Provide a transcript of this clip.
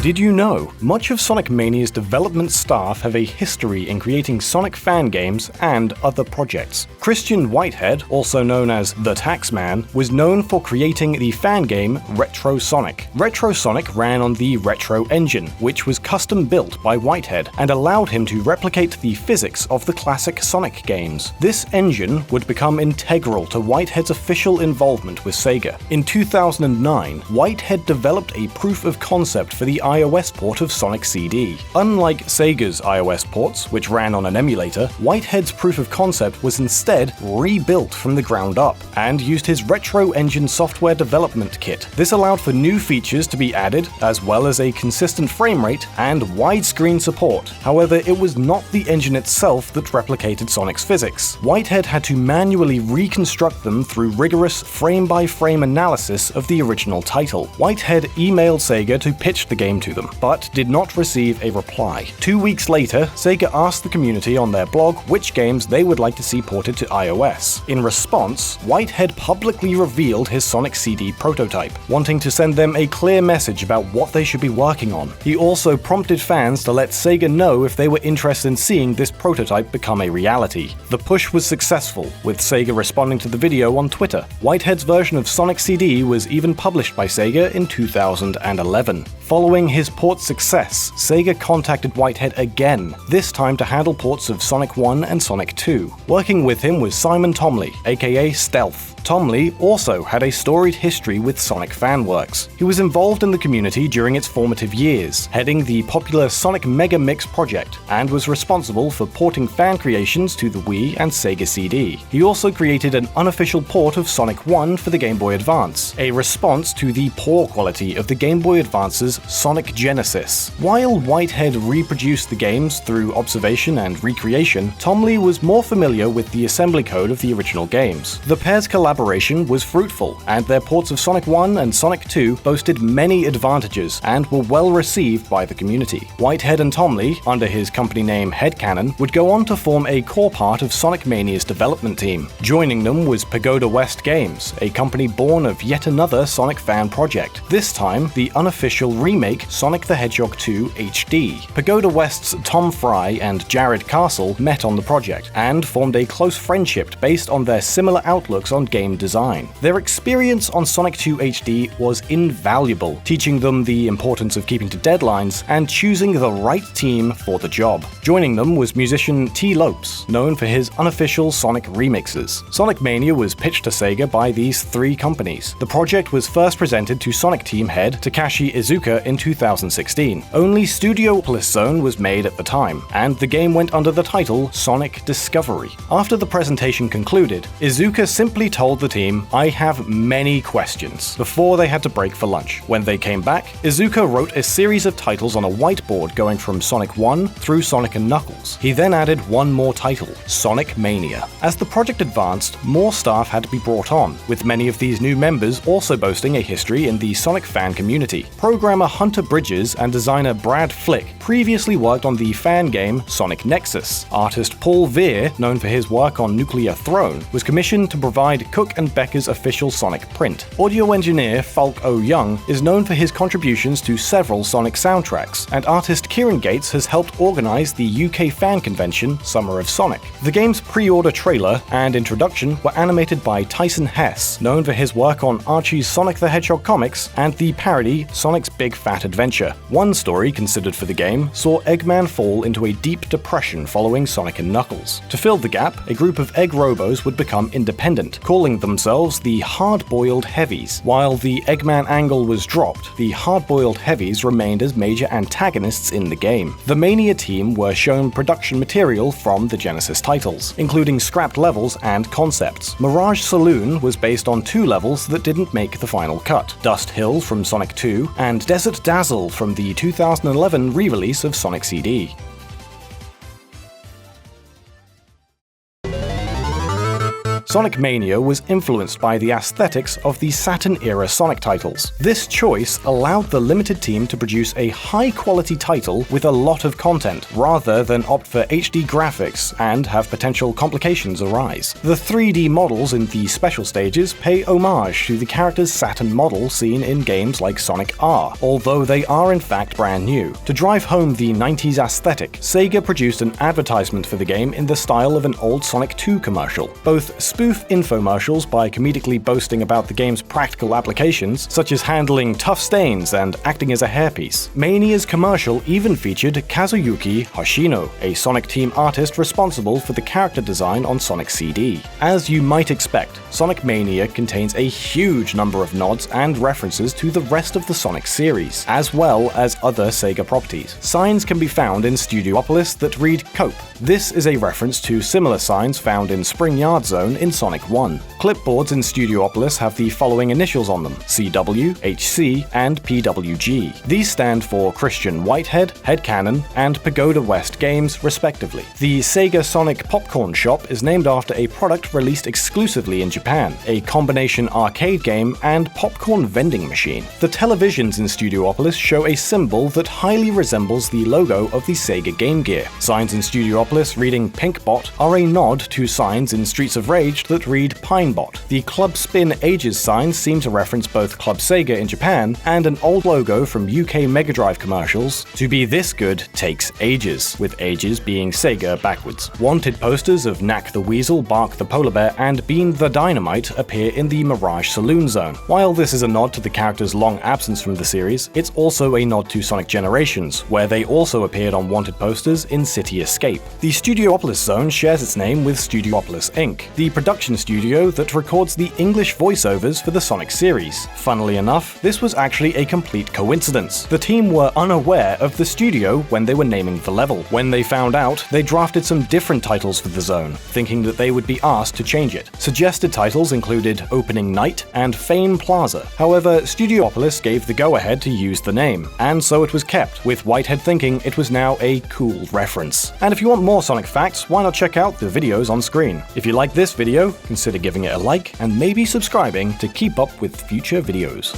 Did you know? Much of Sonic Mania's development staff have a history in creating Sonic fan games and other projects. Christian Whitehead, also known as the Taxman, was known for creating the fan game Retro Sonic. Retro Sonic ran on the Retro engine, which was custom built by Whitehead and allowed him to replicate the physics of the classic Sonic games. This engine would become integral to Whitehead's official involvement with Sega. In 2009, Whitehead developed a proof of concept for the iOS port of Sonic CD. Unlike Sega's iOS ports, which ran on an emulator, Whitehead's proof of concept was instead rebuilt from the ground up, and used his Retro Engine software development kit. This allowed for new features to be added, as well as a consistent frame rate and widescreen support. However, it was not the engine itself that replicated Sonic's physics. Whitehead had to manually reconstruct them through rigorous frame-by-frame analysis of the original title. Whitehead emailed Sega to pitch the game to them, but did not receive a reply. 2 weeks later, Sega asked the community on their blog which games they would like to see ported to iOS. In response, Whitehead publicly revealed his Sonic CD prototype, wanting to send them a clear message about what they should be working on. He also prompted fans to let Sega know if they were interested in seeing this prototype become a reality. The push was successful, with Sega responding to the video on Twitter. Whitehead's version of Sonic CD was even published by Sega in 2011. Following his port success, Sega contacted Whitehead again, this time to handle ports of Sonic 1 and Sonic 2. Working with him was Simon Tomley, aka Stealth. Tomley also had a storied history with Sonic fanworks. He was involved in the community during its formative years, heading the popular Sonic Mega Mix project, and was responsible for porting fan creations to the Wii and Sega CD. He also created an unofficial port of Sonic 1 for the Game Boy Advance, a response to the poor quality of the Game Boy Advance's Sonic Genesis. While Whitehead reproduced the games through observation and recreation, Tomley was more familiar with the assembly code of the original games. The pair's collaboration was fruitful, and their ports of Sonic 1 and Sonic 2 boasted many advantages and were well received by the community. Whitehead and Tomley, under his company name Headcannon, would go on to form a core part of Sonic Mania's development team. Joining them was PagodaWest Games, a company born of yet another Sonic fan project, this time the unofficial remake Sonic the Hedgehog 2 HD. PagodaWest's Tom Fry and Jared Castle met on the project, and formed a close friendship based on their similar outlooks on game design. Their experience on Sonic 2 HD was invaluable, teaching them the importance of keeping to deadlines and choosing the right team for the job. Joining them was musician T. Lopes, known for his unofficial Sonic remixes. Sonic Mania was pitched to Sega by these three companies. The project was first presented to Sonic team head Takashi Iizuka in 2016. Only Studio Plus Zone was made at the time, and the game went under the title Sonic Discovery. After the presentation concluded, Iizuka simply told the team, "I have many questions," before they had to break for lunch. When they came back, Iizuka wrote a series of titles on a whiteboard going from Sonic 1 through Sonic and Knuckles. He then added one more title, Sonic Mania. As the project advanced, more staff had to be brought on, with many of these new members also boasting a history in the Sonic fan community. Programmer Hunter Bridges and designer Brad Flick previously worked on the fan game Sonic Nexus. Artist Paul Veer, known for his work on Nuclear Throne, was commissioned to provide Cook and Becker's official Sonic print. Audio engineer Falk O. Young is known for his contributions to several Sonic soundtracks, and artist Kieran Gates has helped organize the UK fan convention Summer of Sonic. The game's pre-order trailer and introduction were animated by Tyson Hess, known for his work on Archie's Sonic the Hedgehog comics and the parody Sonic's Big Fat Adventure. One story considered for the game saw Eggman fall into a deep depression following Sonic and Knuckles. To fill the gap, a group of Egg Robos would become independent, calling themselves the Hard-Boiled Heavies. While the Eggman angle was dropped, the Hard-Boiled Heavies remained as major antagonists in the game. The Mania team were shown production material from the Genesis titles, including scrapped levels and concepts. Mirage Saloon was based on 2 levels that didn't make the final cut, Dust Hill from Sonic 2 and Desert Dazzle from the 2011 re-release of Sonic CD. Sonic Mania was influenced by the aesthetics of the Saturn-era Sonic titles. This choice allowed the limited team to produce a high-quality title with a lot of content, rather than opt for HD graphics and have potential complications arise. The 3D models in the special stages pay homage to the character's Saturn model seen in games like Sonic R, although they are in fact brand new. To drive home the 90s aesthetic, Sega produced an advertisement for the game in the style of an old Sonic 2 commercial. Both spoof infomercials by comedically boasting about the game's practical applications, such as handling tough stains and acting as a hairpiece. Mania's commercial even featured Kazuyuki Hoshino, a Sonic Team artist responsible for the character design on Sonic CD. As you might expect, Sonic Mania contains a huge number of nods and references to the rest of the Sonic series, as well as other Sega properties. Signs can be found in Studiopolis that read Cope. This is a reference to similar signs found in Spring Yard Zone in Sonic 1. Clipboards in Studiopolis have the following initials on them: CW, HC, and PWG. These stand for Christian Whitehead, Headcannon, and PagodaWest Games, respectively. The Sega Sonic Popcorn Shop is named after a product released exclusively in Japan, a combination arcade game and popcorn vending machine. The televisions in Studiopolis show a symbol that highly resembles the logo of the Sega Game Gear. Signs in Studiopolis reading Pinkbot are a nod to signs in Streets of Rage that read Pinebot. The Club Spin Ages signs seem to reference both Club Sega in Japan and an old logo from UK Mega Drive commercials, "To be this good takes ages," with ages being Sega backwards. Wanted posters of Knack the Weasel, Bark the Polar Bear, and Bean the Dynamite appear in the Mirage Saloon Zone. While this is a nod to the character's long absence from the series, it's also a nod to Sonic Generations, where they also appeared on wanted posters in City Escape. The Studiopolis Zone shares its name with Studiopolis Inc., the production studio that records the English voiceovers for the Sonic series. Funnily enough, this was actually a complete coincidence. The team were unaware of the studio when they were naming the level. When they found out, they drafted some different titles for the zone, thinking that they would be asked to change it. Suggested titles included Opening Night and Fame Plaza. However, Studiopolis gave the go-ahead to use the name, and so it was kept, with Whitehead thinking it was now a cool reference. And if you want more Sonic facts, why not check out the videos on screen? If you like this video, consider giving it a like and maybe subscribing to keep up with future videos.